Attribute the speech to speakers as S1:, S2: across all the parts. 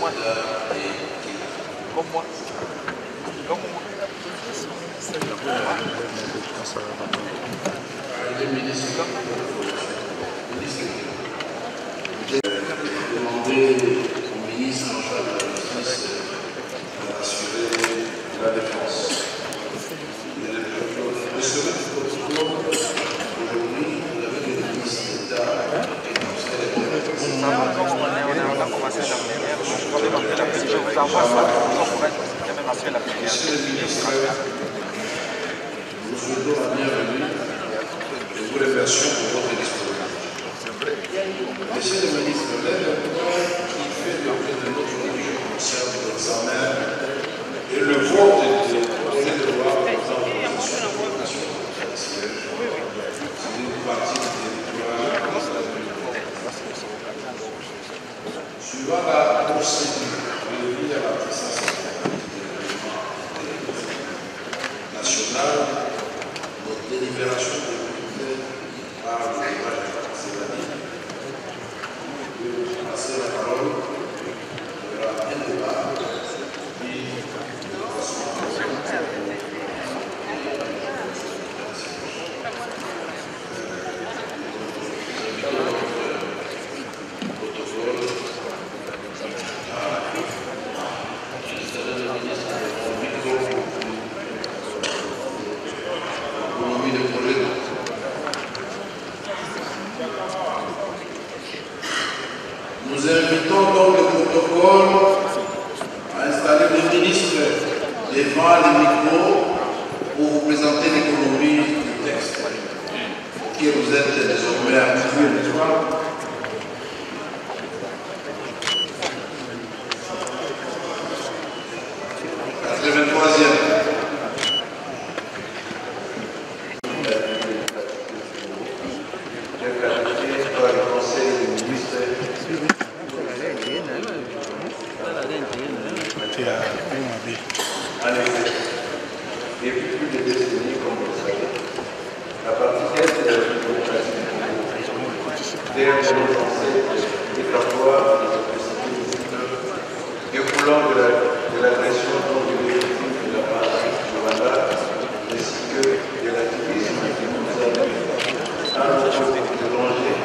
S1: Comme moi. Comme moi.
S2: J'ai demandé au ministre en charge de la justice d'assurer la défense. Le sommet du protocole, aujourd'hui, vous avez des ministres d'État et du conseil d'État. Monsieur le ministre, nous souhaitons la bienvenue et vous remercions pour votre disponibilité. Monsieur le ministre, l'aide qui fait l'objet de notre réunion concerne l'examen et le vote du projet de loi portant organisation de l'éducation professionnelle. C'est une partie du territoire suivant la procédure prévue à l'article 150 national, notre délibération de par le débat de la Cédanie. Je vais passer la parole. Il y aura un débat. Nous invitons donc le protocole à installer le ministre devant les micros pour vous présenter l'économie du texte auquel vous êtes désormais habitués, n'est-ce pas? Depuis plus de décennies, comme vous le savez, la partie est de la démocratie derrière les ancêtres dictatoires et les possibilités découlant de l'agression dont il est victime de la part du Rwanda, ainsi que de l'activisme qui nous amène à nos étrangers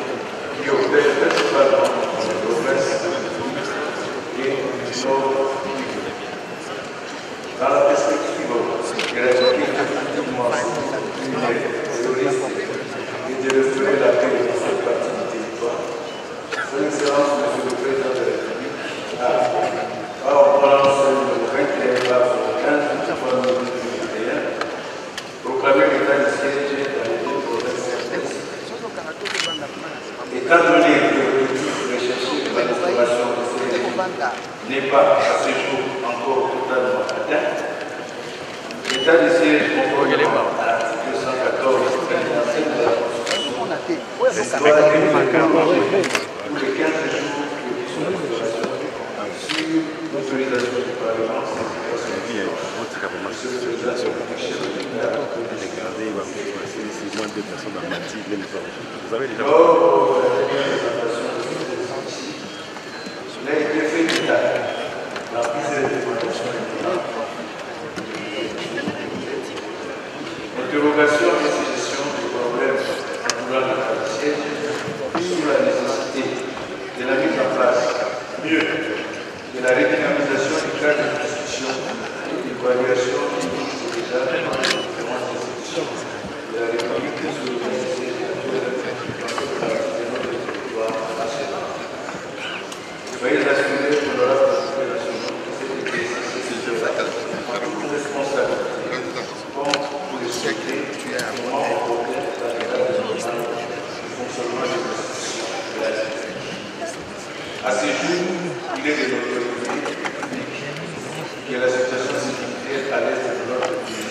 S2: qui opèrent principalement dans les provinces et du nord. Dans la perspective de la et de lever la paix de cette partie du territoire. Son Excellence, Monsieur le Président de la République, a en prononce le 21 mars 2021 proclamé l'état de siège dans les deux provinces. Étant donné que l'objectif recherché de la restauration de ces n'est pas à ce jour encore totalement atteint, l'état de siège conforme à l'article 114 de la Constitution doit être tous les 15 jours de son restauration sur l'autorisation du Parlement. Monsieur le Président, il a été fait d'état la prise de dévolution interrogation et suggestion du problème entourant le siège sur la nécessité de la mise en place mieux de la redynamisation du cadre de discussion et d'évaluation des déjà dans les différentes institutions de la République sur le siège de notre territoire national. Soyez assurés que l'honorable Assemblée nationale de cet exercice de responsabilité pour les souhaiter comment apporter dans le cadre du fonctionnement des institutions de la République. À ce jour, il est de notre public que la situation sécuritaire à l'est de notre pays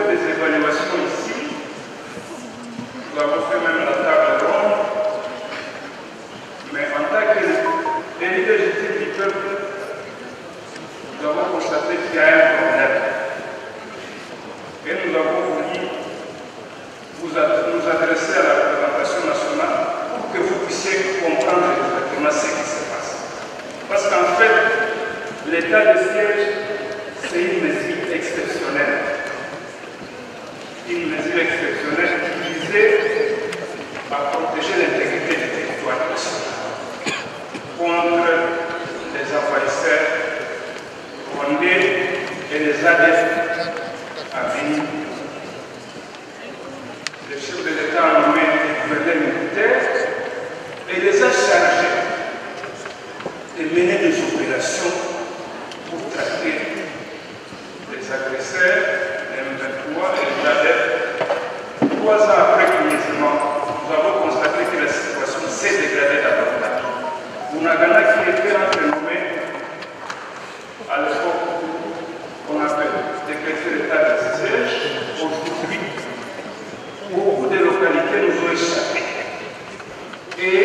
S3: fait des évaluations ici. Nous avons fait même la table ronde. Mais en tant que légitime du peuple, nous avons constaté qu'il y a un problème. Et nous avons voulu nous adresser à la représentation nationale pour que vous puissiez comprendre exactement ce qui se passe. Parce qu'en fait, l'état de siège, c'est une mesure exceptionnelle. Une mesure exceptionnelle qui visait à protéger l'intégrité du territoire national contre les envahisseurs rwandais et les ADF à venir. Le chef de l'État a nommé des gouverneurs militaires et les a chargés de mener des opérations pour traquer les agresseurs, les M23 et les ADF. 3 ans après cumulativement, nous avons constaté que la situation s'est dégradée davantage. Bunagana, qui était renommé à l'époque qu'on appelle décréter l'état de siège, aujourd'hui, beaucoup de localités nous ont échappé. Et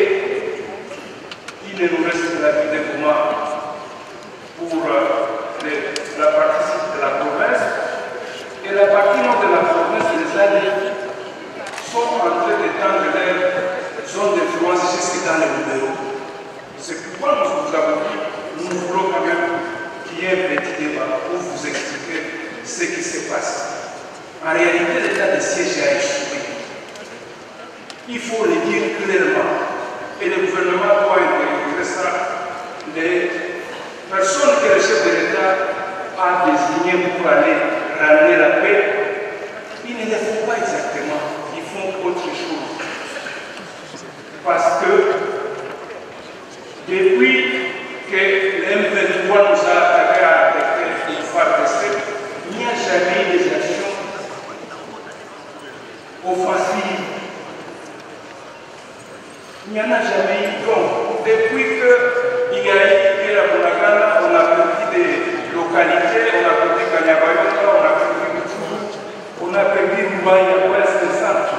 S3: il ne nous reste que la ville de Goma pour la partie sud de la province. Et la partie nord de la province, les alliés sont en train d'étendre leur zone d'influence jusque dans les numéros. C'est pourquoi nous vous avons dit, nous voulons quand même qu'il y ait un petit débat pour vous expliquer ce qui se passe. En réalité, l'état de siège a échoué. Il faut le dire clairement. Et le gouvernement doit intégrer ça. Les personnes que le chef de l'État a désignées pour aller ramener la paix, ils ne le font pas exactement. Ils font autre chose. Parce que depuis que l'M23 nous a attaqué à une FARDC, il n'y a jamais eu des actions offensives. Il n'y en a jamais eu. Donc, depuis qu'il y a eu la Bunagana, on a perdu des localités, on a perdu Kanyabayonga, on a perdu Mutsu, on a perdu Rubaya, Ouest et Centre,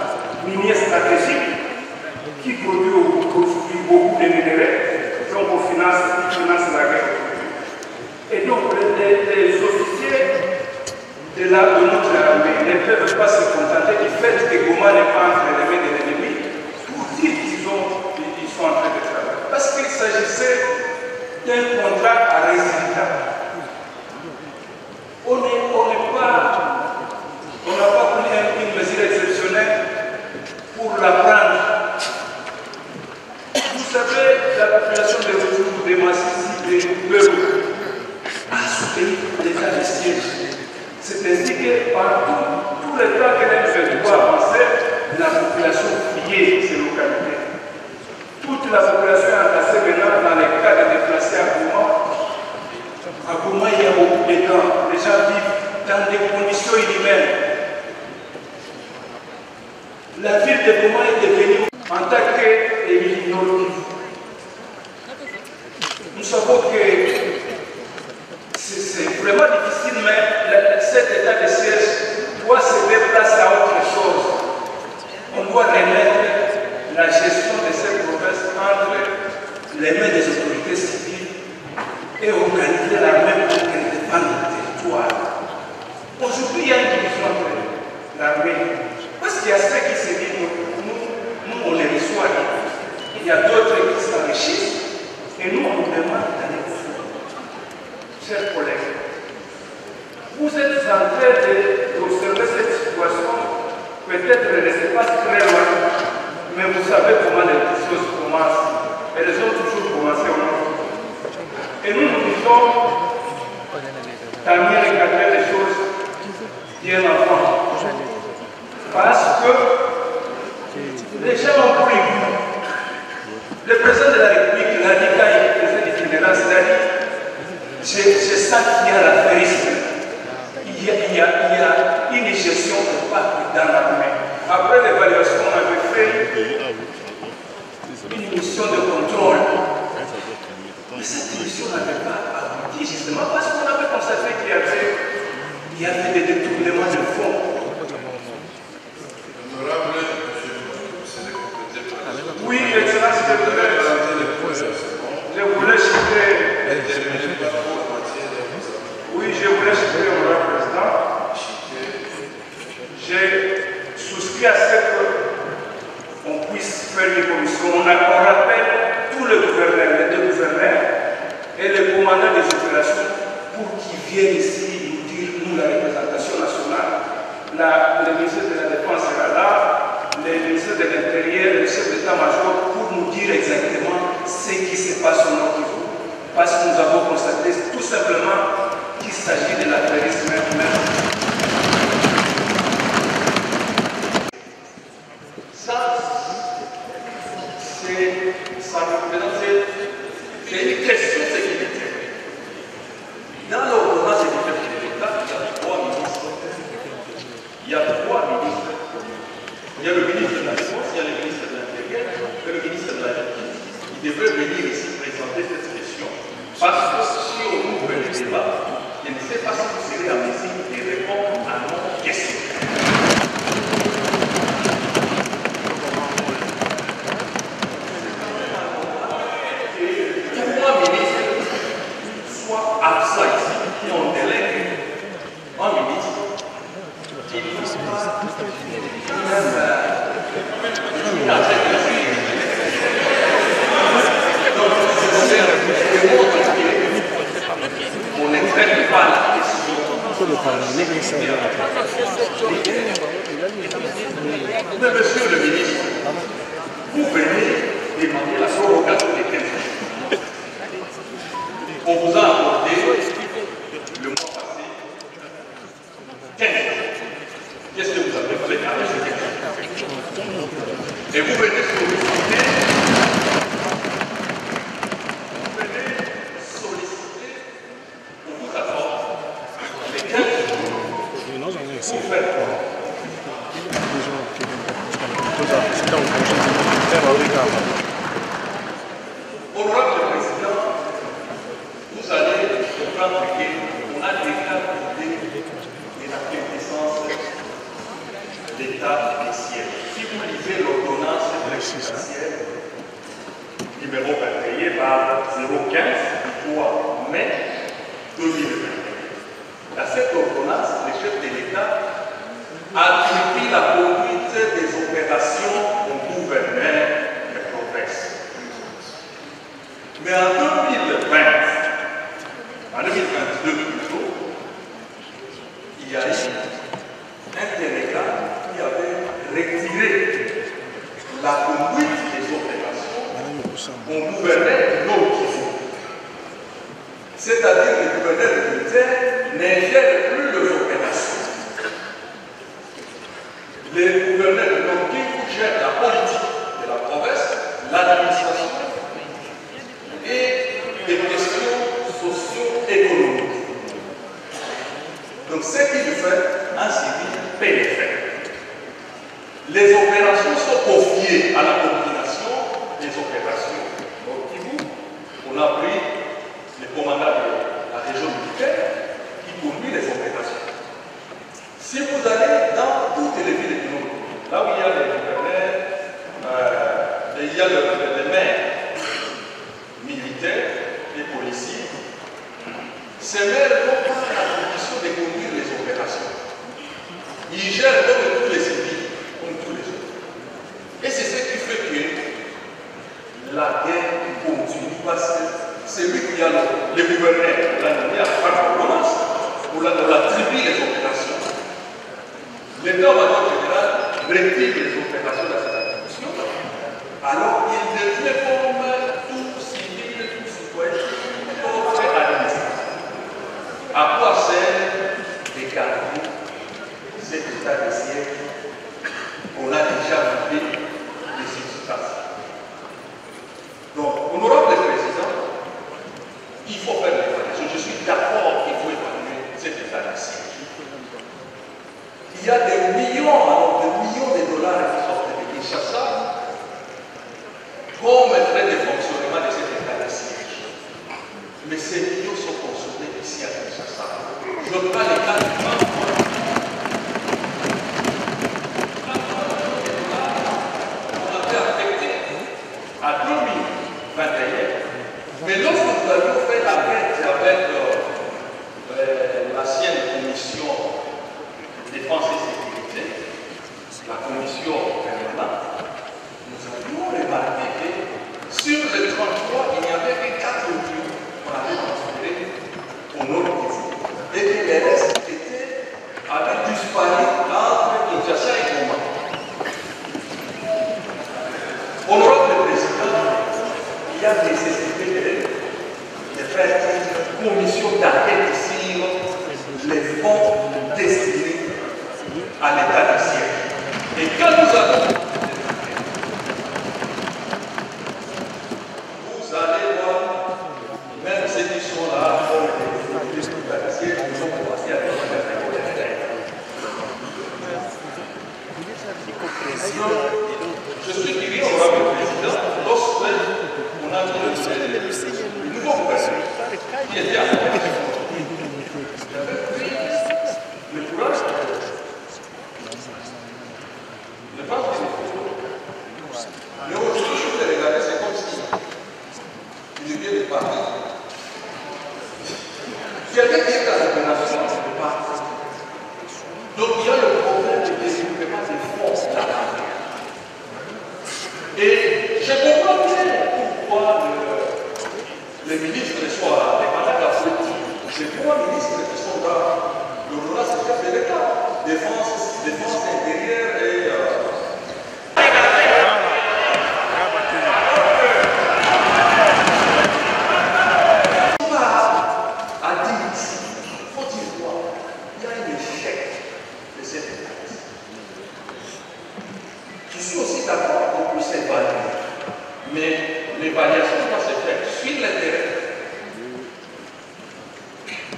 S3: minier stratégique, qui produit aujourd'hui beaucoup de minéraux, donc on finance la guerre. Et donc, les officiers de notre armée ne peuvent pas se contenter du fait que Goma n'est pas entre les mains de l'ennemi pour dire qu'ils sont en train de travailler. Parce qu'il s'agissait d'un contrat à résultat. On n'a pas pris une mesure exceptionnelle pour la prendre. Vous savez, la population de Retour, de Massissi, de Peuple a soutenu l'état de siège. C'est ainsi que partout, tout le temps que l'M23 avançait, la population fuyait ces localités. Toute la population est entassée maintenant dans les cas de déplacés à Goma. À Goma, il y a beaucoup de temps. Les gens vivent dans des conditions inhumaines. La ville de Goma est devenue en tant que Nord-Kivu. Nous savons que c'est vraiment difficile, mais cet état de siège doit se déplacer à autre chose. On doit remettre la gestion de cette province entre les mains des autorités civiles et organiser l'armée pour qu'elle défende le territoire. Aujourd'hui, il y a une division entre l'armée. Parce qu'il y a ceux qui se disent, nous on les reçoit. Il y a d'autres qui s'enrichissent et nous on nous demande d'aller au fond. Chers collègues, vous êtes en train d'observer cette situation, peut-être elle ne se passe très loin, mais vous savez comment les choses commencent. Elles ont toujours commencé au nord. Et nous nous disons, t'as mis recadrer les choses bien avant. Parce que les gens ont pris. Le président de la République l'a dit quand il faisait des funérailles, il a dit, je sens qu'il y a l'affairisme. Il y a une gestion de pas dans l'armée. Après l'évaluation, on avait fait une mission de contrôle. Mais cette mission n'avait pas abouti justement parce qu'on avait constaté qu'il y avait des détournements de fonds. jusqu'à ce qu'on puisse faire une commission. On rappelle tous les gouverneurs, les deux gouverneurs et les commandants des opérations pour qu'ils viennent ici nous dire, nous, la représentation nationale, le ministère de la Défense sera là, le ministère de l'Intérieur, le chef d'état-major, pour nous dire exactement ce qui se passe au Nord Kivu. Parce que nous avons constaté tout simplement qu'il s'agit de l'affairisme même. Ça représente une question sécuritaire. Dans l'ordonnance sécuritaire de l'État, il y a trois ministres. Il y a le ministre de la Défense, il y a le ministre de l'Intérieur et le ministre de la Justice. Il devrait venir ici présenter cette question. Parce que si on ouvre le débat, je ne sais pas si vous serez en mesure de répondre à nos questions. Mais monsieur le ministre, vous venez demander la prorogation des 15 jours. On vous a accordé le mois passé 15 jours. Qu'est-ce que vous avez fait avec ces 15 jours? Et vous venez solliciter, on vous accorde les 15 jours pour faire quoi? Honorable Président, vous allez comprendre qu'on a déjà parlé de la quintessence de l'État des ciels. Si vous lisez l'ordonnance de l'exercice numéro 21 par 015 du 3 mai 2020, dans cette ordonnance, le chef de l'État attribue la conduite des opérations au gouverneur des provinces. Mais en 2020, en 2022 plutôt, il y a eu un délégat qui avait retiré la conduite des opérations au gouverneur du Nord Kivu. C'est-à-dire que le gouverneur militaire ne gère plus les opérations. Les gouverneurs de Nord Kivu gèrent la politique de la province, l'administration et les questions socio-économiques. Donc ce qu'il fait, un civil paie les faits. Les opérations sont confiées à la coordination des opérations. Nord Kivu, on a pris le commandant de la région militaire qui conduit les opérations. Si vous allez dans toutes les villes du Nord, là où il y a les gouverneurs, il y a les maires militaires et policiers, ces maires vont prendre la condition de conduire les opérations. Ils gèrent comme tous les civils, comme tous les autres. Et c'est ce qui fait que la guerre continue parce que c'est lui qui a le gouverneur, l'a donné à faire l'ordonnance, pour l'attribuer les opérations. L'état-major général retire les opérations de cette attribution, alors il devient comme tout civil, tout citoyen, tout administratif. À quoi sert de garder cet état de siècle qu'on a déjà vécu des substances? Donc, honorable Président, il faut faire l'évaluation. Je suis d'accord qu'il faut évaluer cet état de siècle. Il y a des millions, alors des millions de dollars qui sortent de Kinshasa comme frais de fonctionnement de cet état de siège. Mais ces millions sont consommés ici à Kinshasa. Je prends les cas du banque. On avait affecté à 2021. Mais lorsque nous avions fait la quête avec l'ancienne commission défense et sécurité, la commission permanente, nous avions remarqué que sur les 33, il n'y avait que 4 jours qu'on avait transférés au Nord Kivu. Et que les restes avaient disparu entre Kinshasa et Goma. Honorable Président, il y a nécessité de faire une commission d'enquête sur les fonds destinés à l'état du siège. Et quand nous allons, vous allez voir, même ceux qui sont là, ils ont commencé à je suis dirigé au président, lorsque on a le nouveau gouvernement qui était à la le courage, je pense que mais aujourd'hui, je vous ai regardé, c'est comme si il vient de partir. Quelqu'un qui est dans la gouvernance de partir. Donc il y a le problème de développement des fonds là. Et je comprends bien pourquoi les ministres sont là, les malades à politique. Les trois ministres qui sont là, le rôle c'est chef de l'État, défense intérieure et à dire ici, il faut dire quoi? Il y a un échec de cette état. Je suis aussi d'accord qu'on puisse évaluer, mais l'évaluation doit se faire sur le terrain.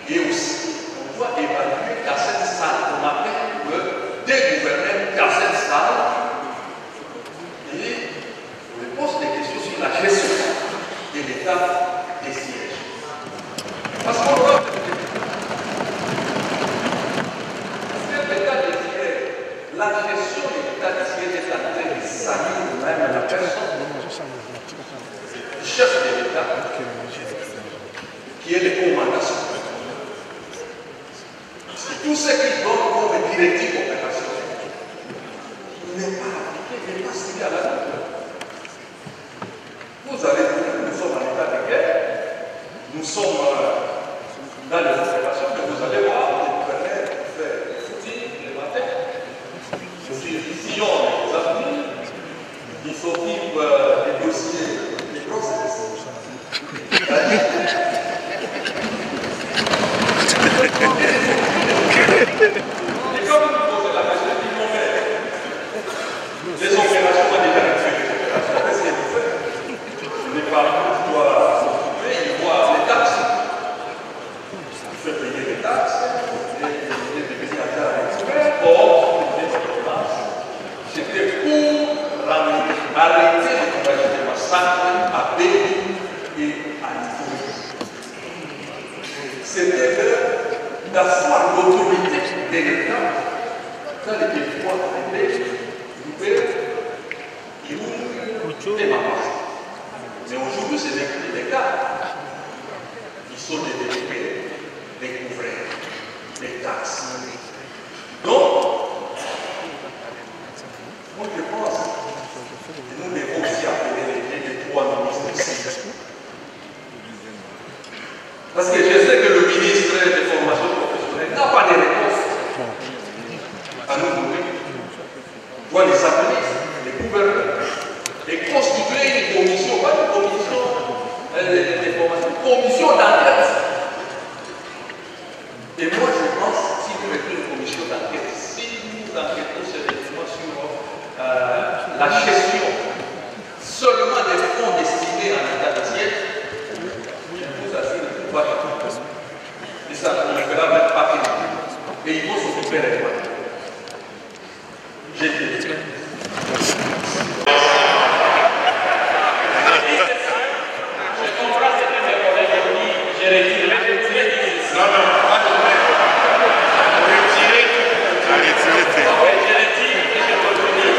S3: Et aussi, on doit évaluer dans cette salle qu'on appelle le dégouvernement dans cette salle. Et on me pose des questions sur la gestion de l'état des sièges. Parce qu'on doit faire l'état des sièges, la gestion de l'état des sièges est en train de salir même la personne du chef de l'État, qui est le commandant. Tout ce qu'il donne comme directive opérationnelle n'est pas appliqué, n'est pas suivi à la lettre. Vous avez dit que nous sommes en état de guerre, nous sommes dans les opérations que vous allez voir, le gouverneur fait le footing le matin, Sion les avenir, il s'occupe des dossiers, des process. Et comme vous posez la question, il faut faire les opérations ont déjà été faites. Qu'est-ce qu'il faut faire? Les parents doivent s'occuper, ils voient les taxes. Il faut payer les taxes, les destinataires experts. Or, c'était pour arrêter les compagnies de massacres à Béni et à Ituri. C'était d'asseoir l'autorité de l'État dans les territoires arrêtés, et Mapas. Mais aujourd'hui, c'est des cas qui sont développés, découverts, des taxes. Donc, moi je pense que nous devons aussi appeler les trois ministres ici. Parce que je sais que le ministre des formations professionnelles n'a pas de réponse à nous donner. On doit les appeler, les gouverneurs, et constituer une commission, pas une commission de formation, une commission d'enquête. Et moi je pense, si nous mettons une commission d'enquête, si nous enquêtons sérieusement sur la gestion seulement des fonds destinés à l'état de siège, vous assure que tout va bien. Et ça ne fera même pas qu'il. Et il faut s'occuper des moyens. J'ai dit. Je comprends ce que mes collègues ont dit, j'ai retiré. Non, non, pas de problème. Retirez. Oui, je retire et je continue.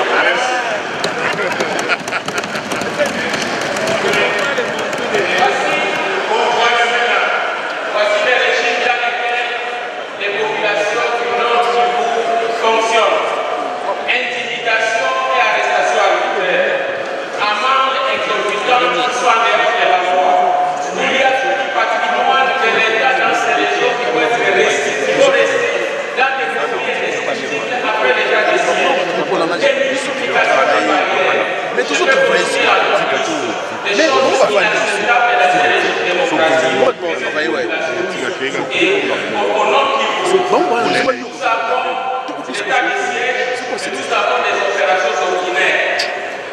S3: Merci. Voici les régimes sanitaires des populations du Nord Kivu
S4: Mais toujours travailler sur la mais on va faire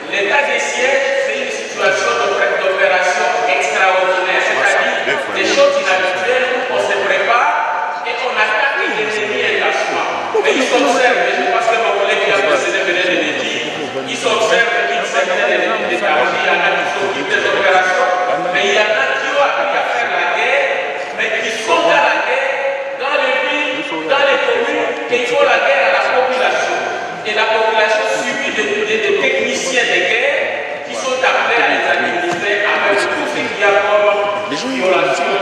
S3: l'état des sièges, c'est une situation d'opération extraordinaire, c'est-à-dire des choses inhabituelles où on se prépare et on attaque l'ennemi intensivement. Mais ils s'observent, je pense que mon collègue qui a précédé venait de le dire, ils s'observent qu'ils certains ennemis d'établir, il y en a qui s'occupent des opérations, mais il y en a qui ont appris à faire la guerre, mais qui sont dans la guerre, dans les villes, dans les communes, et ils font la guerre à la population. Et la population subit des techniciens de guerre qui sont appelés à les administrer avec tout ce qu'il y a comme violation de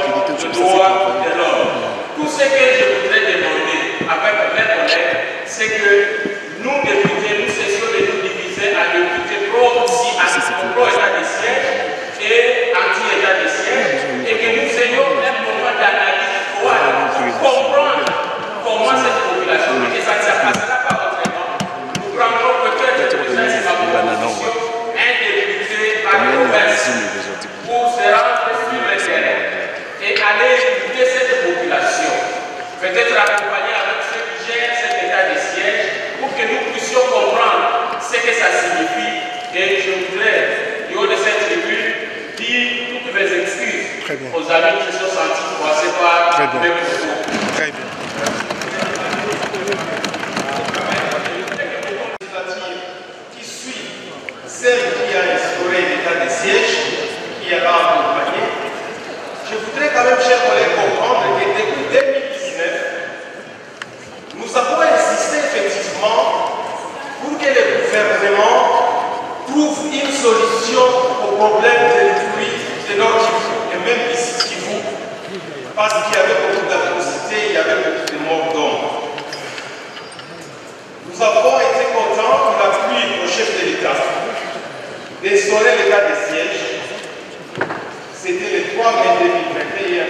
S3: droits de l'homme. Tout ce que je voudrais demander avec mes collègues, c'est que nous, députés, nous cessions de nous diviser à députés pro-état de siège et anti-état de siège, et que nous ayons un moment d'analyse pour comprendre comment cette population, et ça ne se passera pas autrement. Nous prendrons peut-être un député par province pour se rendre sur le terrain et aller écouter cette population. Peut-être accompagner avec ceux qui gèrent cet état de siège pour que nous puissions comprendre ce que ça signifie. Et je voudrais, du haut de cette tribune, dire toutes mes excuses aux amis qui se sont sentis croisés par le même propos.
S4: Très bien.
S5: Qui suit celle qui a instauré l'état de siège, qui a accompagné, je voudrais quand même, chers collègues, comprendre que depuis 2019, nous avons insisté effectivement pour que le gouvernement trouve une solution au problème de pluie de Nord Kivu, et même ici Kivu, parce qu'il y avait beaucoup d'atrocités, il y avait beaucoup de morts d'hommes. Nous avons été contents pour l'appui au chef de l'État d'instaurer l'état de siège. C'était le 3 mai 2021.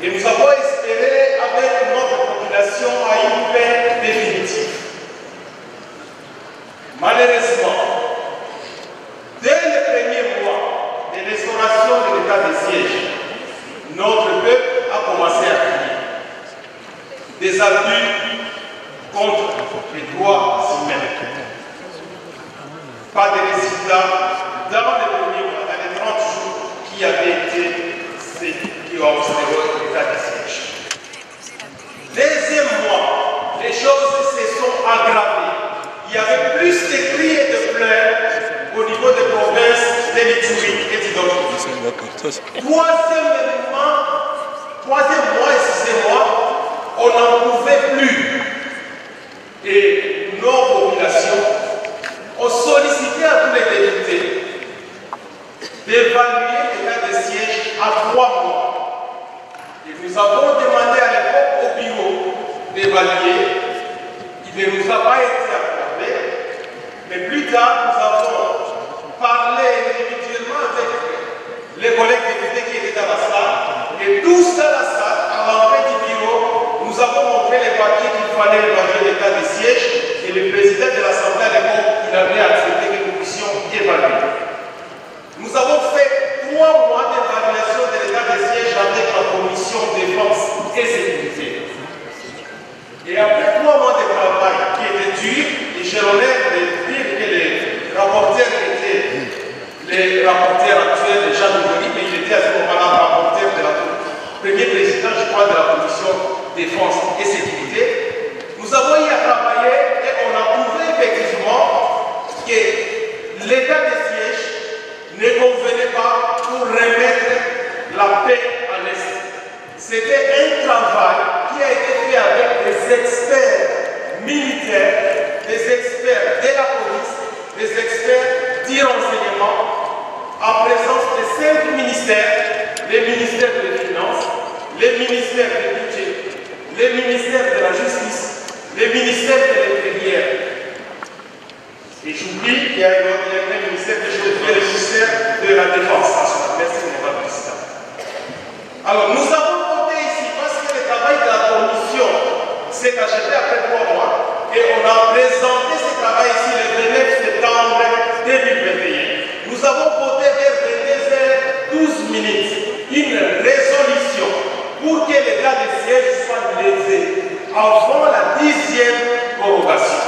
S5: Et nous avons espéré, avec notre population, à une paix définitive. Malheureusement, dès le premier mois de l'instauration de l'état de siège, notre peuple a commencé à crier des abus contre les droits humains. Pas de résultats dans les premiers mois, dans les 30 jours qui avaient été ceux qui ont observé l'état de siège. Deuxième mois, les choses se sont aggravées. Il y avait plus de cris et de pleurs au niveau des provinces de l'Ituri et d'Idori. Troisième mois, excusez-moi, on n'en pouvait plus. Et nos populations ont sollicité à tous les députés d'évaluer l'état de siège à 3 mois. Et nous avons demandé à l'époque au bureau d'évaluer. Il ne nous a pas été accordé. Mais plus tard, nous avons parlé individuellement avec les collègues députés qui étaient dans la salle. Et tous dans la salle, à l'entrée du bureau, nous avons montré les papiers qu'il fallait évaluer l'état de siège. Et le président de l'Assemblée à l'époque, il avait accepté que nous puissions évaluer. Nous avons fait 3 mois d'évaluation de l'état de siège avec la commission défense et sécurité. Et après 3 mois de travail qui étaient durs, et j'ai l'honneur de dire que les rapporteurs étaient les rapporteurs actuels de Jean Nouveli, mais il était à ce moment-là rapporteur de la premier président, je crois, de la commission défense et sécurité. Nous avons eu à travailler et on a prouvé effectivement que l'état de siège ne convenait pas pour remettre la paix en Est. C'était un travail qui a été fait avec des experts militaires, des experts de la police, des experts du renseignement, en présence de 5 ministères, les ministères des Finances, les ministères du Budget, les ministères de la Justice, les ministères de l'Intérieur. Et j'oublie qu'il y a un ministère que je oublié, le ministère de la Défense. Merci, Madame la Présidente. Alors, nous avons voté ici parce que le travail de la commission s'est achevé après 3 mois et on a présenté ce travail 10e prorogation.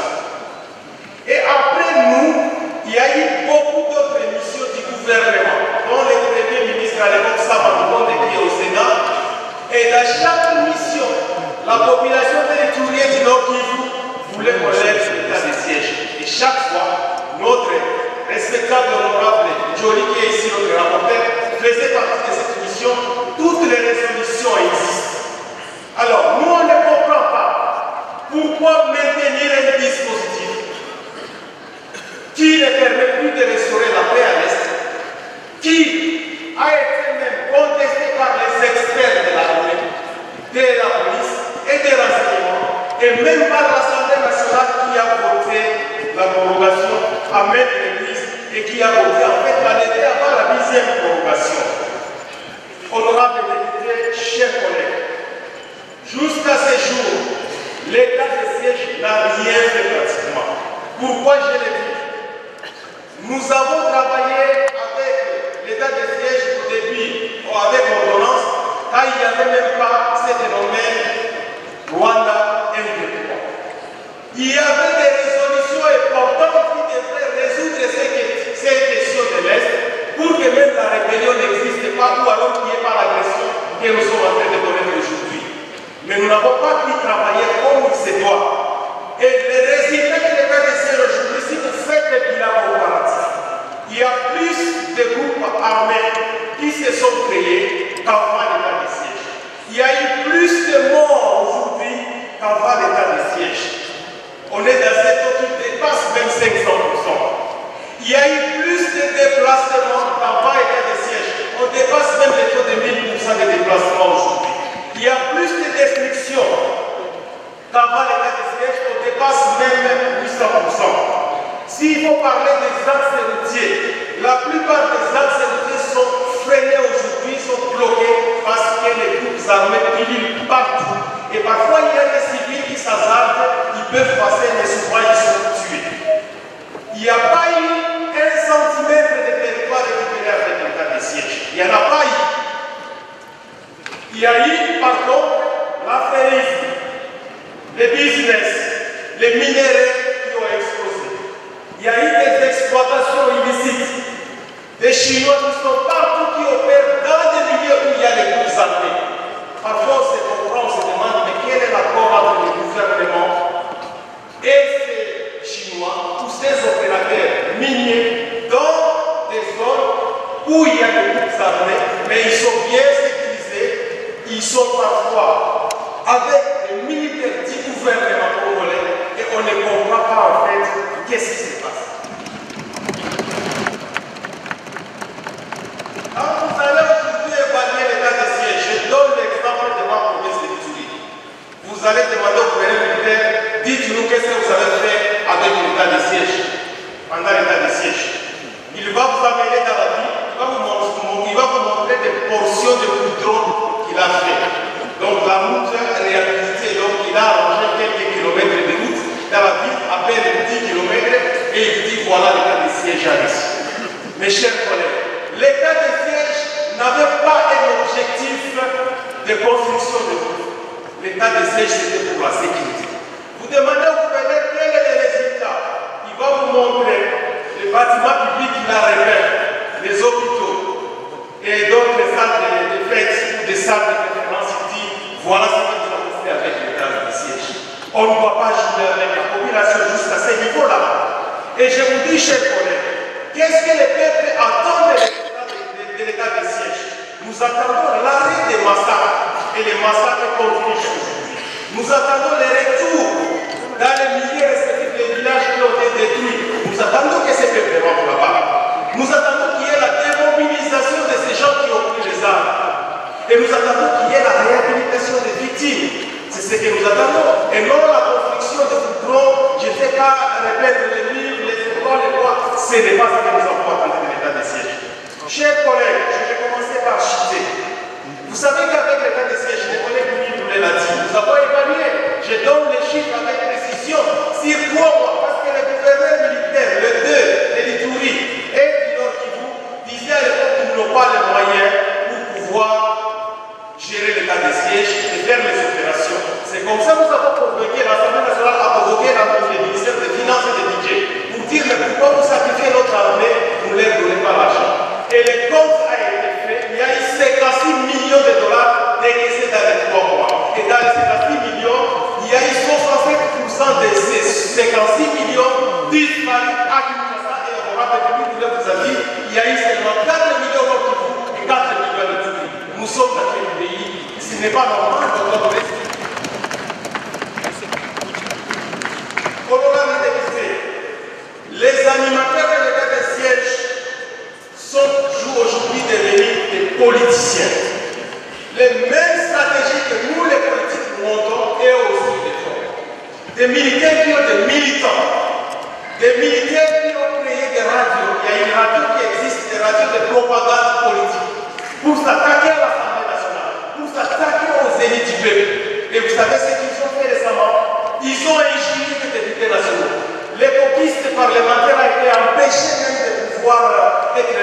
S5: Et après nous, il y a eu beaucoup d'autres missions du gouvernement, dont le Premier ministre à l'époque Samaloukonde qui est au Sénat. Et dans chaque mission, la population territoriale du Nord Kivu voulait qu'on lève l'état de siège. Et chaque fois, notre respectable honorable Jolie, qui est ici notre rapporteur, faisait partie de cette mission. Toutes les résolutions existent. Alors, nous, on ne comprend pas pourquoi maintenir un dispositif qui ne permet plus de restaurer la paix à l'Est, qui a été même contesté par les experts de l'armée, de la police et des renseignements, et même par l'Assemblée nationale qui a voté la prorogation à maintes reprises et qui a voté en fait l'année avant la 10e prorogation. Honorable député, chers collègues, jusqu'à ce jour, l'état de siège n'a rien fait pratiquement. Pourquoi je le dis? Nous avons travaillé avec l'état de siège au début, avec l'ordonnance, quand il n'y avait même pas ce phénomène Rwanda M23. Il y avait des résolutions importantes qui devraient résoudre ces questions de l'Est pour que même la rébellion n'existe pas ou alors qu'il n'y ait pas l'agression que nous sommes en train de connaître aujourd'hui. Mais nous n'avons pas pu travailler comme il se doit. Et le résultat de l'état de siège aujourd'hui, si vous faites le bilan comparatif, il y a plus de groupes armés qui se sont créés qu'avant l'état de siège. Il y a eu plus de morts aujourd'hui qu'avant l'état de siège. On est dans un taux qui dépasse même 500%. Il y a eu plus de déplacements qu'avant l'état de siège. On dépasse même le taux de 1000% de déplacements aujourd'hui. Il y a plus de destruction qu'avant l'état de siège. On dépasse même 800%. S'il faut parler des axes routiers, la plupart des axes routiers sont freinés aujourd'hui, sont bloqués parce que les groupes armés pilulent partout. Et parfois, il y a des civils qui s'hasardent, ils peuvent passer, mais souvent ils sont tués. Il n'y a pas eu 1 centimètre de territoire récupéré avec l'état de siège. Il n'y en a pas eu. Il y a eu, par contre, l'affairisme, les business, les minéraux qui ont explosé. Il y a eu des exploitations illicites, des Chinois qui sont partout, qui opèrent dans des milieux où il y a les groupes armés. Parfois, on se comprend, on se demande, mais quel est l'accord entre le gouvernement et ces Chinois, tous ces opérateurs miniers, dans des zones où il y a des groupes armés, mais ils sont bien sécurisés, ils sont parfois avec des militaires du gouvernement congolais, et on ne comprend pas en fait qu'est-ce qui se passe. Quand vous allez aujourd'hui évaluer l'état de siège, je donne l'exemple de ma province de Ituri. Vous allez demander au gouvernement militaire, dites-nous qu'est-ce que vous avez fait avec l'état de siège, pendant l'état de siège. Il va vous amener dans la ville, il va vous montrer des portions de goudron qu'il a fait. Donc la route est réhabilitée, donc il a arrangé quelques kilomètres de route dans la ville, à peine 10 kilomètres, et il dit voilà l'état de siège à l'issue. Mes chers collègues, l'état de siège n'avait pas un objectif de construction de route. L'état de siège c'était pour la sécurité. Vous demandez au gouverneur quel est le résultat. Il va vous montrer les bâtiments publics qu'il a révélés, les hôpitaux et d'autres salles de fêtes, des salles de référence. Il dit voilà ce que nous avons fait avec l'état de siège. On ne doit pas jouer avec la population jusqu'à ce niveau-là. Et je vous dis, chers collègues, qu'est-ce que le peuple attend de l'état de siège? Nous attendons l'arrêt des massacres et les massacres continuent aujourd'hui. Nous attendons le retour dans les milliers respectifs des villages qui ont été détruits. Nous attendons que ce peuple rentre là-bas. Nous attendons qu'il y ait la démobilisation de ces gens qui ont pris les armes. Et nous attendons qu'il y ait la réhabilitation des victimes. C'est ce que nous attendons. Et non la construction de goudron, je ne sais pas répéter les livres, les écoles, les lois. Ce n'est pas ce que nous avons attendu de l'état de siège. Chers collègues, je vais commencer par citer. Vous savez qu'avec l'état de siège, les collègues nous l'a dit, nous avons évalué. Je donne les chiffres avec précision. Sur 3 mois, parce que le gouverneur militaire, le 2 de l'Ituri et du Nord Kivu, disait à l'époque qu'ils n'ont pas les moyens pour pouvoir gérer l'état de siège et faire les opérations. C'est comme ça que nous avons convoqué l'Assemblée nationale disparu à Kinshasa et honorable République, vous avez dit, il y a eu seulement 4 millions de Kivu et 4 millions de Tsuri. Nous sommes dans quel pays? Ce n'est pas normal, on doit rester. Honorable député, les animateurs de l'état de siège jouent aujourd'hui devenir des politiciens. Les mêmes stratégies que nous, les politiques, nous montons et aussi les font. Des militaires qui ont des militants. Des militaires qui ont créé des radios. Il y a une radio qui existe, des radios de propagande politique, pour s'attaquer à l'Assemblée nationale, pour s'attaquer aux élites du peuple. Et vous savez ce qu'ils ont fait récemment? Ils ont injurié les députés nationaux. Les copistes parlementaires ont été empêchés même de pouvoir être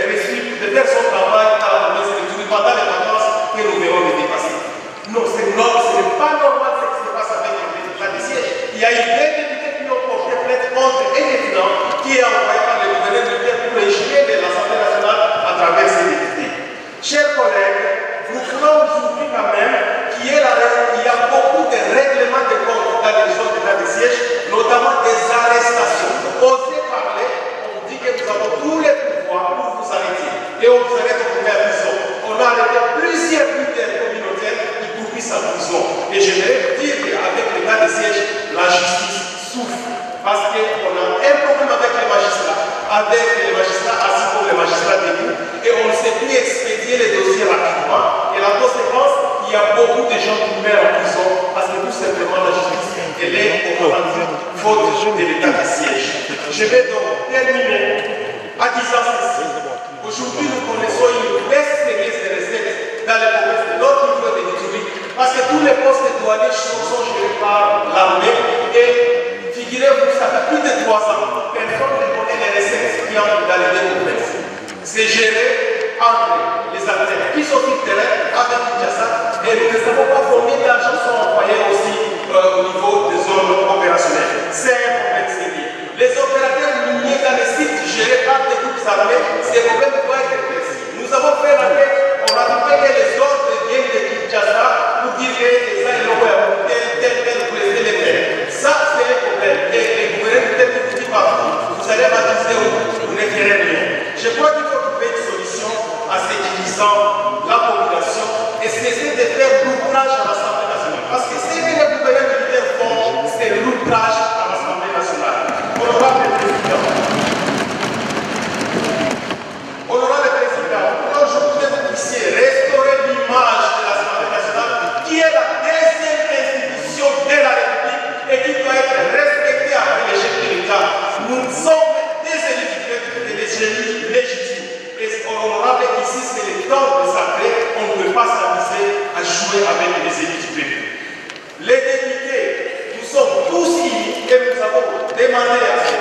S5: reçus, de faire son travail à la promesse électorale pendant les vacances que nous verrons les dépasser. Non, ce n'est pas normal ce qui se passe avec les députés de siège. Il y a eu des députés qui ont porté plainte contre un étudiant qui est envoyé par le gouverneur militaire pour injurer de l'Assemblée nationale à travers ces députés. Chers collègues, nous croyons aujourd'hui quand même qu'il y a beaucoup de règlements de compte dans les zones d'état de siège, notamment des arrestations. Osez parler, on dit que nous avons tous les pouvoirs pour vous arrêter. Et on vous arrête au premier prison. On a arrêté plusieurs leaders communautaires qui pourrissent en prison. Et je vais dire qu'avec l'état de siège, la justice souffre. Parce qu'on a un problème avec les magistrats assis comme les magistrats debout, et on ne sait plus expédier les dossiers rapidement. Et la conséquence, il y a beaucoup de gens qui meurent en prison parce que tout simplement la justice elle est au ralenti, faute de l'état de siège. Je vais donc terminer en disant ceci. Aujourd'hui, nous connaissons une baisse sérieuse des recettes dans les provinces de notre niveau de Ituri, parce que tous les postes de douaniers sont gérés par l'armée. Et figurez-vous, ça fait plus de 3 ans, personne ne connaît les recettes qui entrent dans les deux provinces. C'est géré entre les acteurs qui sont sur le terrain avec Kinshasa, et nous ne savons pas combien d'argent sont envoyés aussi au niveau des zones opérationnelles. C'est un problème sérieux. Les opérateurs miniers dans les sites gérés par des groupes armés, ces problèmes doivent être précis. Nous avons fait la tête, on a trouvé que les ordres viennent de Kinshasa pour dire que les gens ils ont tel, vous laissez les faire. Ça, c'est un problème. Et les gouverneurs peut-être vous disent partout, vous allez baptiser où vous ne ferez rien. Je crois qu'il faut trouver une solution à ce qui disant la population et cesser de faire l'outrage à l'Assemblée nationale. Parce que ce que les gouverneurs militaires font, c'est l'outrage à l'Assemblée nationale. Honorable Président, aujourd'hui vous puissiez restaurer l'image de l'Assemblée nationale, qui est la deuxième institution de la République et qui doit être respectée après les chefs de l'État. Nous sommes des élus du peuple et des élus légitimes. Et honorable, ici c'est le temps de sacré, on ne peut pas s'amuser à jouer avec les élus du peuple. Les députés, nous sommes tous ici et nous avons demandé à ce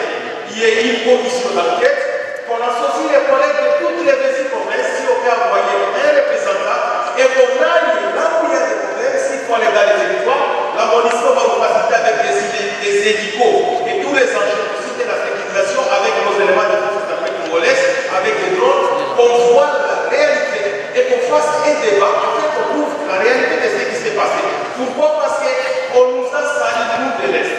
S5: qu'il y ait une commission d'enquête, qu'on associe les collègues de toutes les 26 provinces, si on peut envoyer un représentant, et qu'on aille là où il y a des problèmes, s'il faut aller dans les territoires, la municipalité va nous faciliter avec des hélicos et tous les enjeux aussi de la sécurisation avec nos éléments de force d'armée congolaises, avec des drones, qu'on voit la réalité et qu'on fasse un débat, en fait qu'on trouve la réalité de ce qui s'est passé. Pourquoi? Parce qu'on nous a sali, nous de l'Est.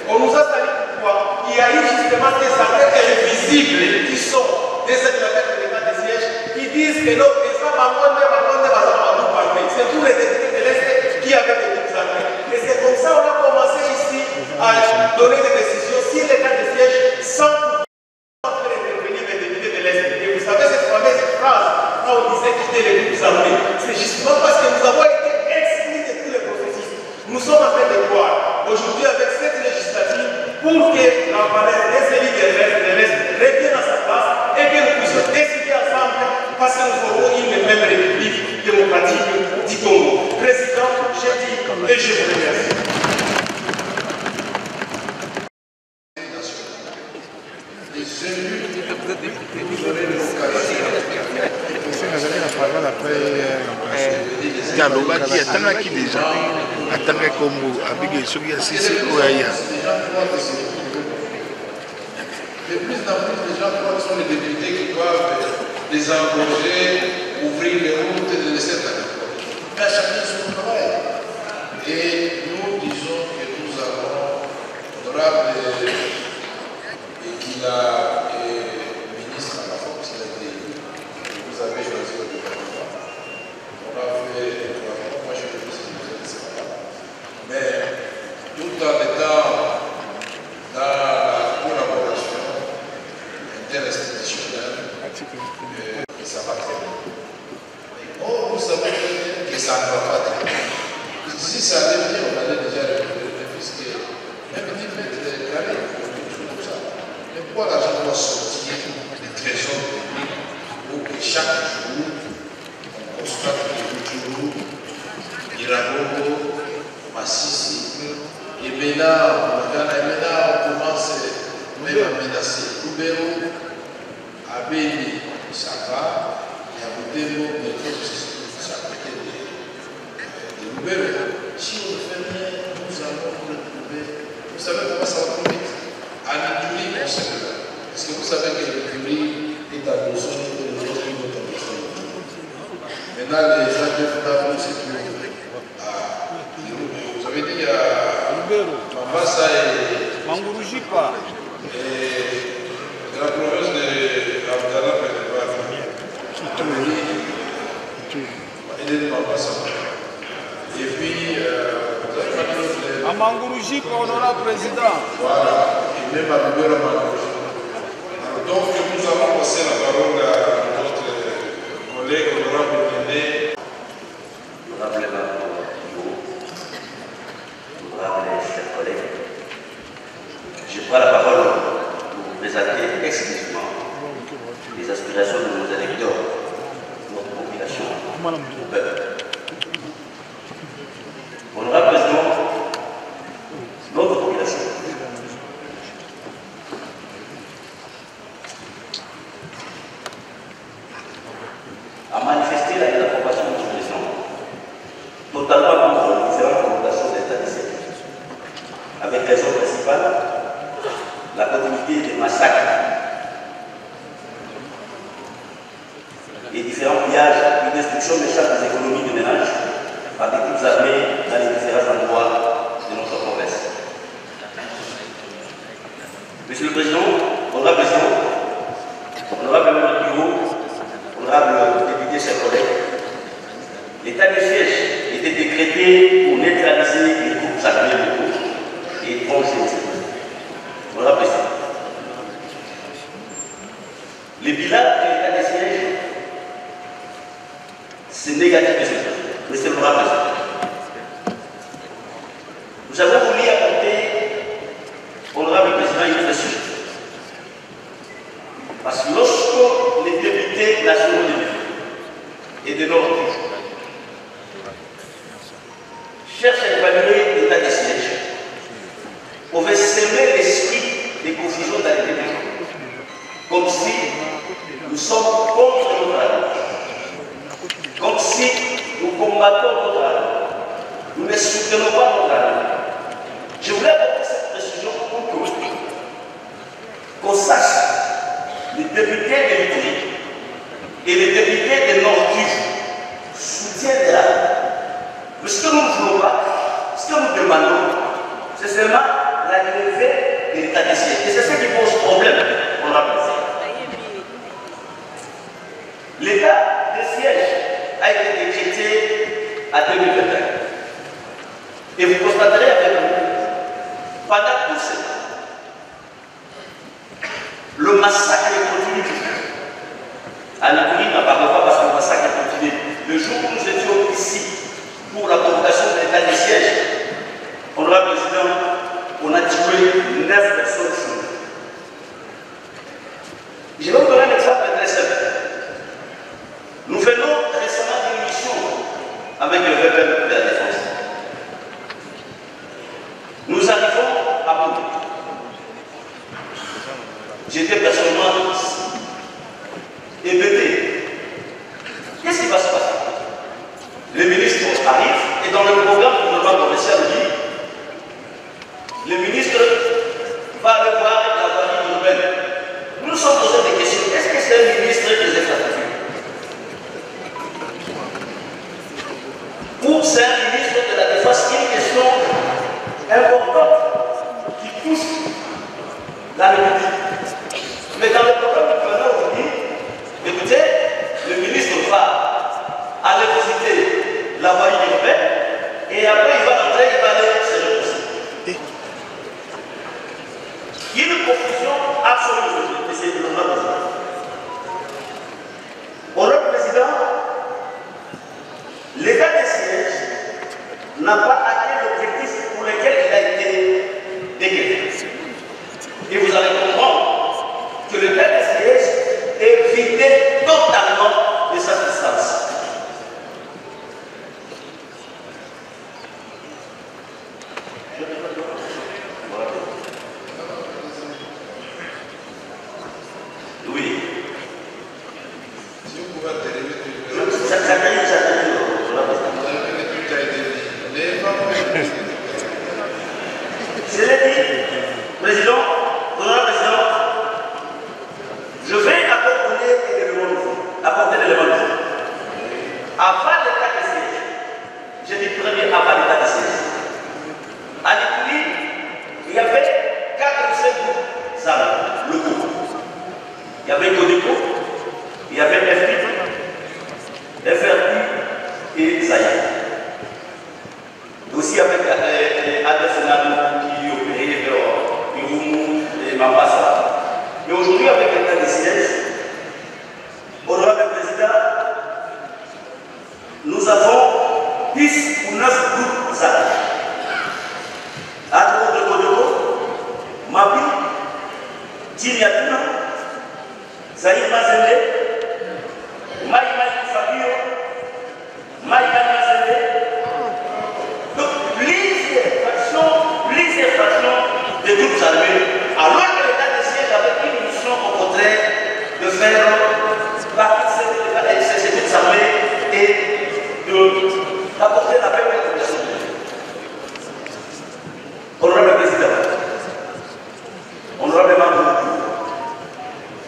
S5: On nous a sali pourquoi? Il y a eu justement des affaires invisibles qui sont des animateurs de l'état de siège qui disent que non, et ça va c'est tous les députés de l'Est qui avaient des groupes armés. Et c'est comme ça qu'on a commencé ici à donner des décisions sur l'état de siège sans pouvoir faire intervenir les députés de l'Est. Et vous savez cette fameuse phrase quand on disait quitter les groupes armés, c'est justement parce que nous avons été exclus de tous les processus. Nous sommes en train de voir aujourd'hui avec cette législative pour que la valeur des élus de l'Est revienne à sa place et que nous puissions décider ensemble parce que nous aurons une même république démocratique du Congo. Président, j'ai dit et je vous remercie.
S2: Les élus, vous aurez l'occasion
S4: Galobaki atangaki déjà atanga Congo avec soki ya sisi oya.
S2: De plus en plus, les gens croient que ce sont les députés qui doivent les embaucher, ouvrir les routes et les laisser aller. Mais chacun son travail. Et nous disons que nous avons, honorable
S6: institutionnel, et ça va très bien. Oh, vous savez que ça ne va pas très bien. Si ça allait bien, on allait déjà le puisque un petit mètre carré, comme ça. Mais pourquoi l'argent doit sortir du trésor public pour que chaque jour, on constate que toujours, Iragogo, Massissi, et maintenant, on commence même à menacer Loubero, Abéni, ça va, et à Boudémo, c'est à côté de Loubero. Si on ne fait rien, nous allons nous retrouver. Vous savez comment ça va tomber? À l'Ituri, on sait que là. Est-ce que vous savez que l'Ituri est à besoin de notre besoin? Maintenant, les agents c'est plus. Vous avez dit à Mambasa et
S1: Mangurujipa
S6: et la province de Abdallah et de Mambasa. Et puis, vous avez pas dit
S1: à Mangurujipa, honorable président.
S6: Voilà, et même à Loubero Mangurujipa. Donc, nous avons passé la parole à notre collègue honorable Néné.
S7: Chers collègues, je prends la parole pour vous présenter exclusivement les aspirations de nos électeurs, notre population, notre peuple. Honorable Président, notre population a manifesté l'approbation du président, totalement contre les différentes recommandations d'état de sécurité. Avec raison principale, la continuité des massacres et différents pillages et destruction méchante des économies de ménage par des groupes armés dans les différents endroits de notre province. Monsieur le Président, honorable membre du bureau, honorable député, chers collègues, l'état de siège était décrété pour neutraliser les groupes armés locaux et étrangers. On rappelle ça. Le bilan de l'état de siège, c'est négatif, mais c'est le rappel. Nous avons voulu apporter, honorable président, une autre sujet. Parce que lorsque les députés nationaux et de l'ordre cherchent à évaluer l'état de siège, pouvait s'aimer l'esprit des confusions dans les députés, comme si nous sommes contre notre alliance, comme si nous combattons notre alliance, nous ne soutenons pas notre alliance. Je voulais apporter cette précision pour qu'on sache les députés de l'Ituri et les députés de Nord-Kivu soutiennent l'alliance. Mais ce que nous ne voulons pas, ce que nous demandons, c'est seulement la levée de l'état de siège. Et c'est ce qui pose problème, on rappelle ça. L'état de siège a été décrété à 2021. Et vous constaterez avec nous, pendant tout ce temps, le massacre continue. À l'Ituri, n'en parlons pas parce que le massacre continue. Le jour où nous étions ici pour la convocation de l'état de siège, honorable président, on a tué 9 personnes. Je vais vous donner un exemple très simple. Nous venons récemment d'une mission avec le rebelle de la défense. Nous arrivons à Boudou. J'étais personnellement hébété. Qu'est-ce qui va se passer? Le ministre arrive et dans le programme du gouvernement commercial dit le ministre va aller voir la famille urbaine. Nous nous sommes posés des questions. Est-ce que c'est un ministre des infrastructures? Ou c'est un ministre de la Défense? Qui est une question importante qui touche la République. Mais dans le programme du gouvernement, on dit, écoutez, le ministre va aller visiter la voirie urbaine et après il va rentrer, il va aller se reposer. Il y a une confusion absolue de ces honorables présidents. Honorable Président, l'état de siège n'a pas atteint l'objectif pour lequel il a été décrété. Et vous allez comprendre que l'état de siège est vidé totalement de sa substance. Oui.
S6: Si vous pouvez intervenir,
S7: je l'ai dit, Président, Honorable Président, je vais apporter des éléments nouveaux. Avant l'état de siège, j'ai dit premier avant l'état de siège. À l'équilibre, il y avait 4 ou 5 groupes armés, le groupe. Il y avait Codeco, il y avait FPI, FRI et Zaya. Aussi avec Adesina qui opérait vers Irumu et Mambasa. Mais aujourd'hui, avec l'état de siège, Honorable Président, nous avons 10 ou 9 groupes armés. À travers de Codeco, Mabi, Tiniatuna, Zahir Mazende, Maïmaï Fabio, Maïmaï Mazende. Donc, plusieurs factions de groupes armés, alors que l'état de siège avait une mission au contraire de faire partie de ces groupes armés et d'apporter la paix à la population. Honorable Président, honorable membre,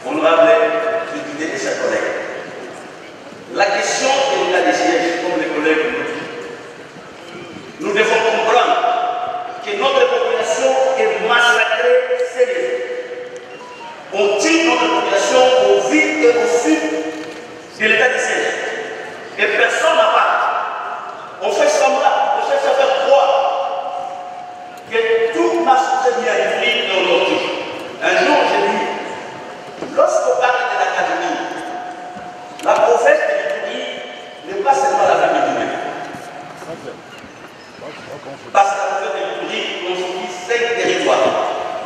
S7: honorable député et chers collègues, la question de l'état de siège, comme les collègues nous disent, nous devons comprendre que notre population est massacrée sérieusement. On tire notre population au vide et au sud de l'état de siège. Et personne n'a pas. On fait semblant, on cherche à faire croire que tout marche très bien à l'Italie et au Nord. Un jour, j'ai dit, lorsqu'on parle de l'académie, la prophète de l'Italie n'est pas seulement la famille humaine. Parce que la prophète de l'Italie constitue 5 territoires.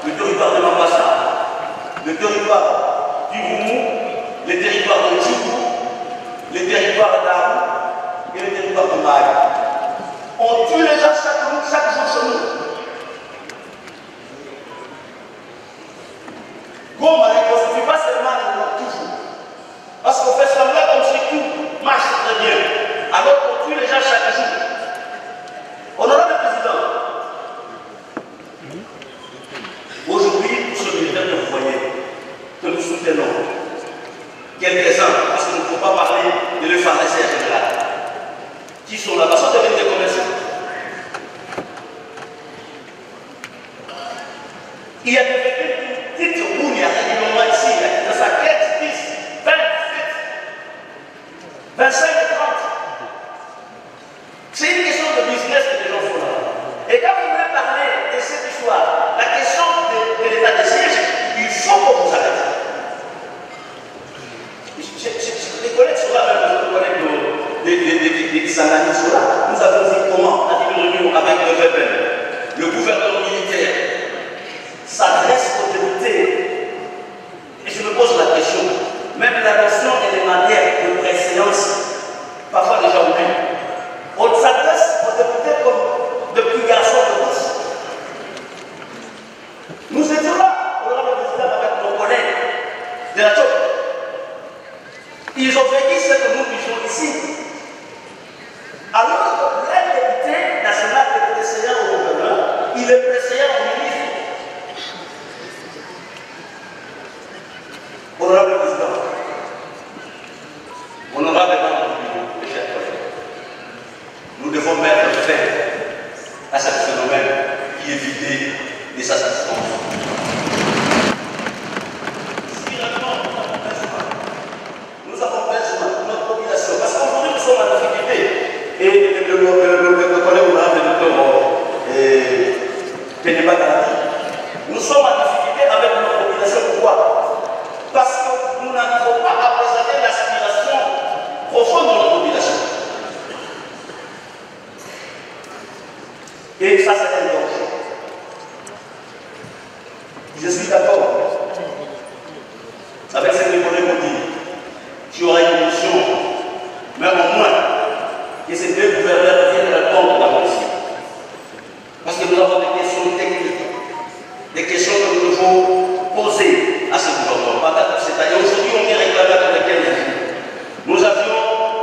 S7: Le territoire de Mambasa, le territoire du Roumou, le territoire de Djibou, le territoire d'Arou et le territoire de Maï. On tue les gens chaque jour chez nous. Goma ne constitue pas seulement le Nord toujours. Parce qu'on fait semblant comme si tout marche très bien. Alors qu'on tue les gens chaque jour. Honorable Président, aujourd'hui, pour ce militaire que vous voyez, que nous soutenons, quelques-uns, parce qu'il ne faut pas parler de le pharmacien général, qui sont là, parce qu'on devient des commerçants. Il y a des petites roues, il y a régulièrement ici, dans sa quête, 10, 27, 25 et 30. C'est une question de business que les gens font là. Et quand vous voulez parler de cette histoire, la question de l'état de siège, il faut qu'on vous arrête. Les collègues sont là, même les collègues des Sanani sont là. Nous avons vu comment, à une réunion avec le rebelle, le gouverneur militaire s'adresse aux députés. Et je me pose la question, même la notion élémentaire de préséance, parfois déjà oubliée. On s'adresse aux députés comme de petits garçons de tous. Nous étions là, honorable président, avec nos collègues de la CHOP. Ils ont vécu ce que nous vivons ici. Alors que le député national est précédent au gouvernement, il est précédent au ministre. Honorable président, honorable membre du bureau, mes chers collègues, nous devons mettre fin à ce phénomène qui est vidé de sa substance. Si nous avons besoin d'accord avec ce que les collègues ont dit. Tu auras une émotion, mais au moins que ces deux gouverneurs viennent répondre d'abord ici. Parce que nous avons des questions techniques, des questions que nous devons poser à ce gouvernement. Et aujourd'hui, on vient réclamer pour les 15 jours. Nous avions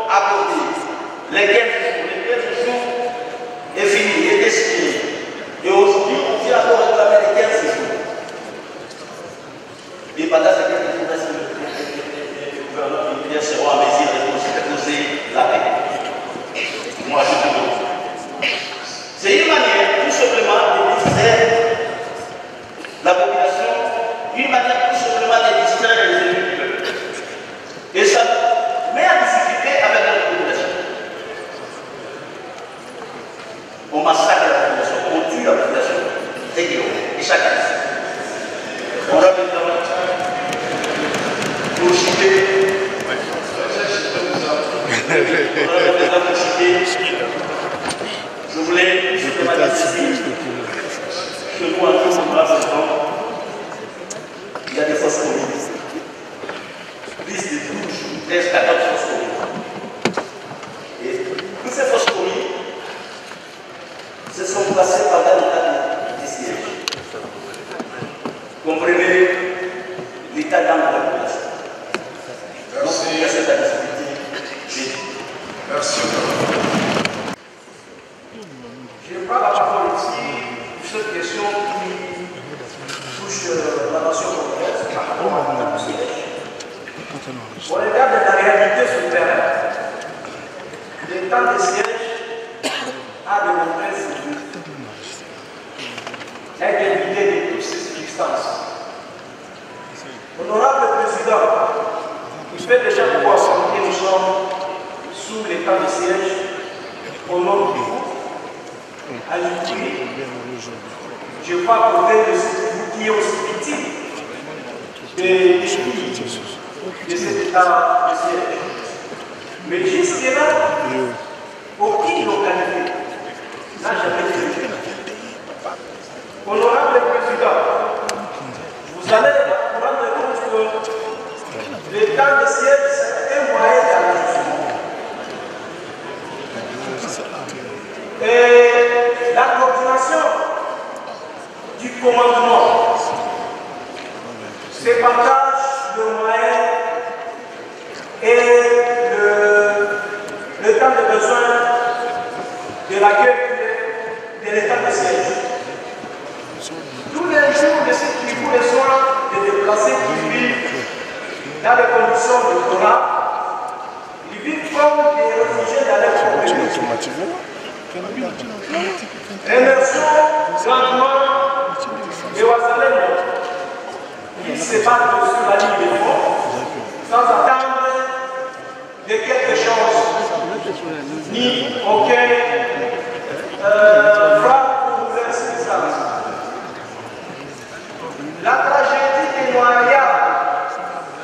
S7: accordé les 15 jours. Les 15 jours est fini, est expiré. Et aujourd'hui, on vient encore réclamer les 15 jours. Et pendant ces 15 jours, le gouvernement sera en mesure de poser la paix. Moi, je te dis. C'est une manière, tout simplement, de distraire la population, une manière tout simplement de distraire les élus du peuple. Et ça met en difficulté avec la population. On massacre la population, on tue la population. Et chaque année. On a besoin pour chiter. Je voulais simplement dire que nous, en tant que il y a des fausses communes. Plus de 12, 13, 14 fausses communes. Et toutes ces fausses communes se sont placées pendant l'état de siège. Comprenez l'état d'âme de la population.
S6: Merci.
S7: Donc, il y a cette difficulté.
S6: Merci.
S3: Je prends la parole ici sur cette question qui touche la nation congolaise par rapport à l'état de siège. On regarde la réalité sur le terrain. L'état de siège a démontré ses buts. Elle est guidée de toutes ces circonstances. Honorable Président, il fait déjà pouvoir que nous sommes sous l'état de siège au nom du groupe. À l'Ukraine, je crois qu'on est de qui est aussi victime de cet état de siège. Mais jusque-là, aucune localité n'a jamais été victime. Honorable Président, vous allez vous rendre compte que l'état de siège, c'est un moyen d'ajustement. Et la coordination du commandement, c'est partage de moyens et le temps de besoin de l'accueil de l'état de siège. Tous les jours de ceux qui font les soins de déplacés qui vivent dans les conditions de Torah, ils vivent comme des réfugiés dans leur propre pays. Remercions grandement les Ouazalènes qui se battent sur la ligne de front sans attendre de quelque chose, ni aucun frappe pour leur assistance. La tragédie témoignable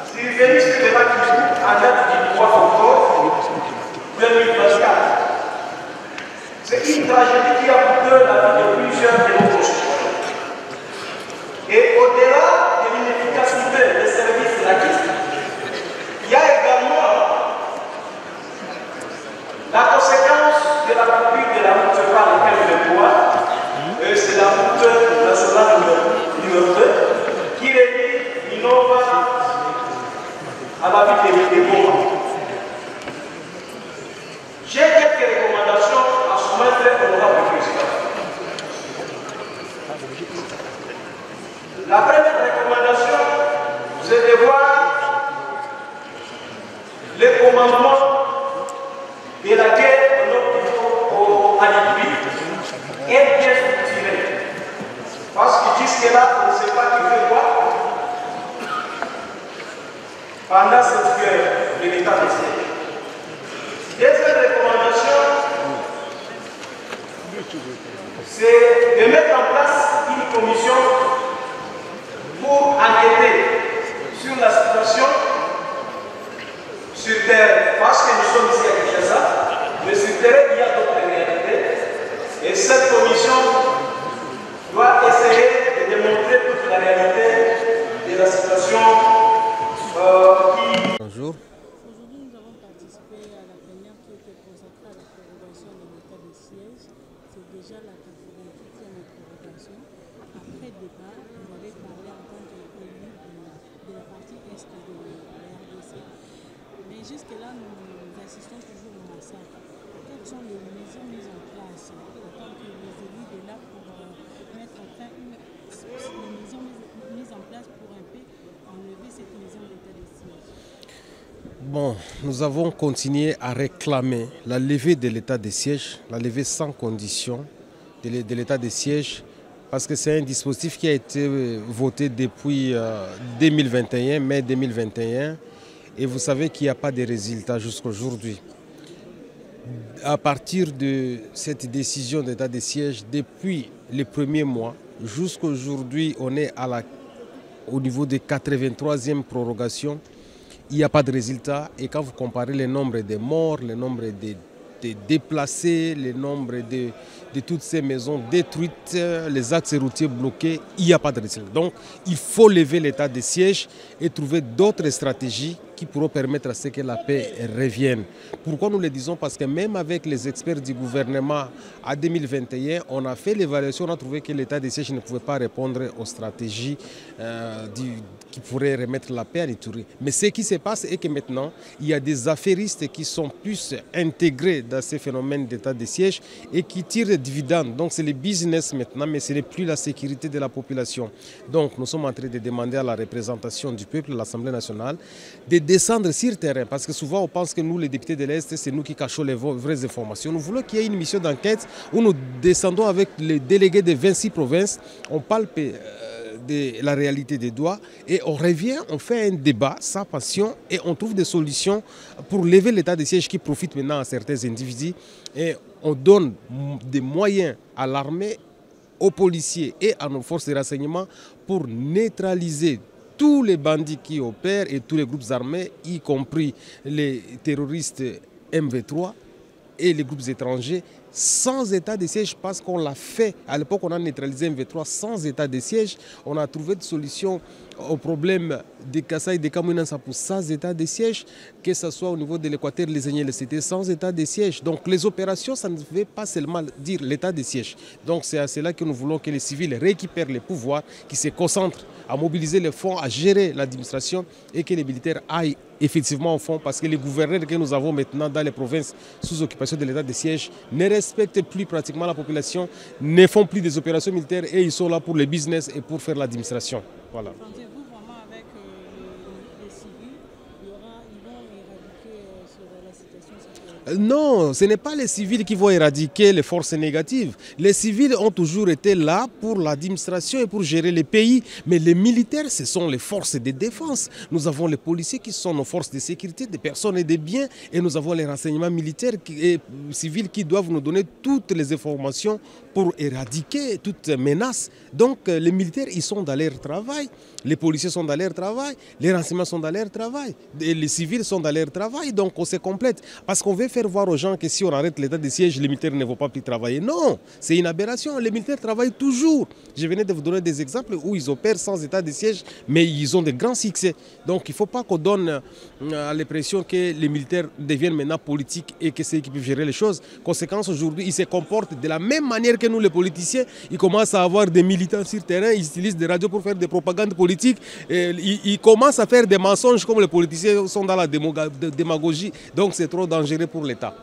S3: survenue sur le Maquis en date du 3 octobre 2024. C'est une tragédie qui a coûté la vie de plusieurs de nos concitoyens. Et au-delà de l'inefficacité des services laquistes, il y a également la conséquence de la coupure de la route par laquelle je vois, c'est la route nationale numéro 2 qui relie Minova à la ville de Goma. J'ai quelques recommandations à soumettre au honorable président. La première recommandation, c'est de voir le commandement de la guerre à l'Ibri est bien structuré. Parce que jusque-là, on ne sait pas qui fait quoi pendant cette guerre de l'état de siège. Deuxième recommandation, c'est de mettre en place une commission pour enquêter sur la situation sur terre, parce que nous sommes ici à Kinshasa, mais sur terre, il y a d'autres réalités. Et cette commission doit essayer de démontrer toute la réalité
S8: Mais jusque-là, nous assistons toujours au massacre. Quelles sont les mesures mises en place en tant que les élus de là pour mettre enfin les mesures mises en place pour un peu enlever cette mesure d'état de siège?
S9: Bon, nous avons continué à réclamer la levée de l'état de siège, la levée sans condition de l'état de siège, parce que c'est un dispositif qui a été voté depuis 2021, mai 2021, et vous savez qu'il n'y a pas de résultats jusqu'à aujourd'hui. À partir de cette décision d'état de siège, depuis les premiers mois, jusqu'à aujourd'hui, on est au niveau de 83e prorogation. Il n'y a pas de résultat. Et quand vous comparez le nombre de morts, le nombre de déplacés, le nombre de toutes ces maisons détruites, les axes routiers bloqués, il n'y a pas de résultat. Donc il faut lever l'état de siège et trouver d'autres stratégies qui pourront permettre à ce que la paix revienne. Pourquoi nous le disons? Parce que même avec les experts du gouvernement en 2021, on a fait l'évaluation, on a trouvé que l'état de siège ne pouvait pas répondre aux stratégies qui pourraient remettre la paix à l'Ituri. Mais ce qui se passe est que maintenant, il y a des affairistes qui sont plus intégrés dans ces phénomènes d'état de siège et qui tirent des dividendes. Donc c'est le business maintenant, mais ce n'est plus la sécurité de la population. Donc nous sommes en train de demander à la représentation du peuple, l'Assemblée nationale, de descendre sur le terrain. Parce que souvent on pense que nous, les députés de l'Est, c'est nous qui cachons les vraies informations. Nous voulons qu'il y ait une mission d'enquête où nous descendons avec les délégués de 26 provinces, on palpe de la réalité des doigts et on revient, on fait un débat sans passion et on trouve des solutions pour lever l'état de siège qui profite maintenant à certains individus et on donne des moyens à l'armée, aux policiers et à nos forces de renseignement pour neutraliser tous les bandits qui opèrent et tous les groupes armés, y compris les terroristes MV3 et les groupes étrangers, sans état de siège, parce qu'on l'a fait. À l'époque, on a neutralisé MV3 sans état de siège. On a trouvé des solutions au problème des Kassai, des Kamouina Sapou sans état de siège, que ce soit au niveau de l'Équateur, les Aignes, c'était sans état de siège. Donc les opérations, ça ne veut pas seulement dire l'état de siège. Donc c'est à cela que nous voulons que les civils récupèrent les pouvoirs, qui se concentrent à mobiliser les fonds, à gérer l'administration et que les militaires aillent effectivement au fond, parce que les gouverneurs que nous avons maintenant dans les provinces sous occupation de l'état de siège ne respectent plus pratiquement la population, ne font plus des opérations militaires et ils sont là pour le business et pour faire l'administration. Voilà.
S8: Pensez-vous vraiment avec les civils, ils vont éradiquer sur la situation sécuritaire?
S9: Non, ce n'est pas les civils qui vont éradiquer les forces négatives. Les civils ont toujours été là pour l'administration et pour gérer les pays. Mais les militaires, ce sont les forces de défense. Nous avons les policiers qui sont nos forces de sécurité, des personnes et des biens. Et nous avons les renseignements militaires et civils qui doivent nous donner toutes les informations pour éradiquer toute menace. Donc les militaires, ils sont dans leur travail. Les policiers sont dans leur travail. Les renseignements sont dans leur travail. Et les civils sont dans leur travail. Donc on se complète. Parce qu'on veut faire voir aux gens que si on arrête l'état de siège, les militaires ne vont pas plus travailler. Non, c'est une aberration. Les militaires travaillent toujours. Je venais de vous donner des exemples où ils opèrent sans état de siège, mais ils ont de grands succès. Donc il ne faut pas qu'on donne l'impression que les militaires deviennent maintenant politiques et que c'est eux qui peuvent gérer les choses. Conséquence, aujourd'hui, ils se comportent de la même manière que nous, les politiciens. Ils commencent à avoir des militants sur le terrain, ils utilisent des radios pour faire des propagandes politiques. Et ils commencent à faire des mensonges comme les politiciens sont dans la démagogie. Donc c'est trop dangereux pour l'État.